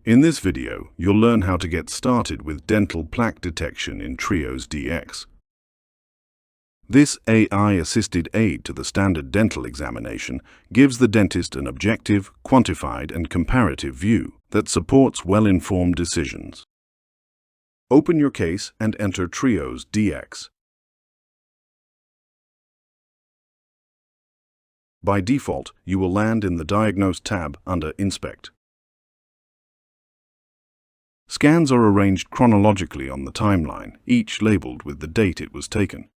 In this video, you'll learn how to get started with dental plaque detection in Trios DX. This AI-assisted aid to the standard dental examination gives the dentist an objective, quantified, and comparative view that supports well-informed decisions. Open your case and enter Trios DX. By default, you will land in the Diagnose tab under Inspect. Scans are arranged chronologically on the timeline, each labeled with the date it was taken.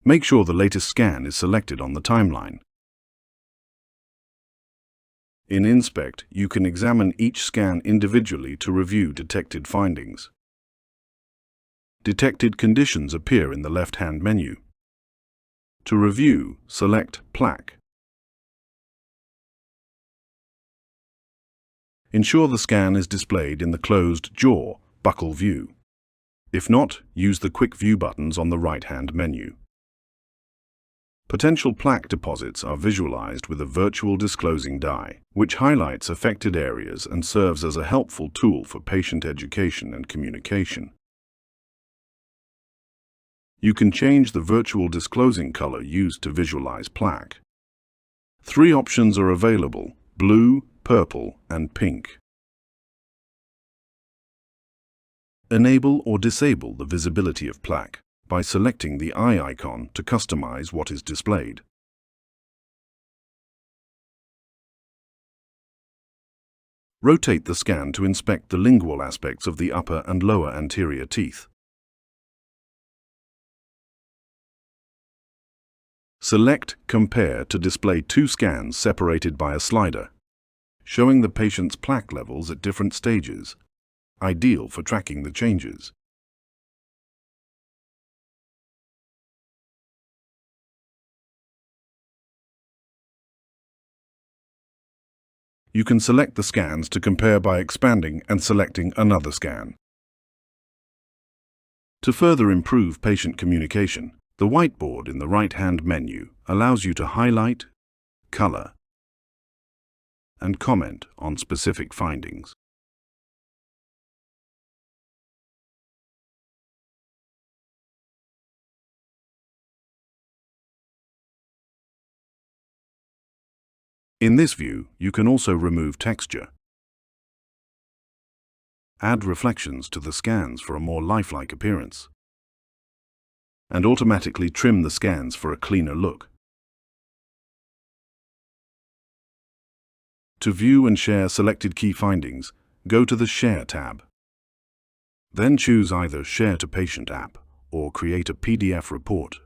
Make sure the latest scan is selected on the timeline. In Inspect, you can examine each scan individually to review detected findings. Detected conditions appear in the left-hand menu. To review, select Plaque. Ensure the scan is displayed in the closed jaw buccal view. If not, use the Quick View buttons on the right-hand menu. Potential plaque deposits are visualized with a virtual disclosing die, which highlights affected areas and serves as a helpful tool for patient education and communication. You can change the virtual disclosing color used to visualize plaque. 3 options are available: blue, purple, and pink. Enable or disable the visibility of plaque by selecting the eye icon to customize what is displayed. Rotate the scan to inspect the lingual aspects of the upper and lower anterior teeth. Select Compare to display 2 scans separated by a slider, showing the patient's plaque levels at different stages, ideal for tracking the changes. You can select the scans to compare by expanding and selecting another scan. To further improve patient communication, the whiteboard in the right-hand menu allows you to highlight, color, and comment on specific findings. In this view, you can also remove texture, add reflections to the scans for a more lifelike appearance, and automatically trim the scans for a cleaner look. To view and share selected key findings, go to the Share tab. Then choose either Share to Patient app or create a PDF report.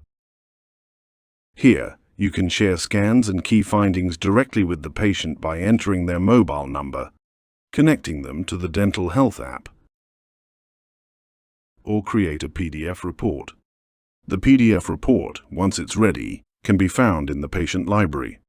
Here, you can share scans and key findings directly with the patient by entering their mobile number, connecting them to the Dental Health app, or create a PDF report. The PDF report, once it's ready, can be found in the patient library.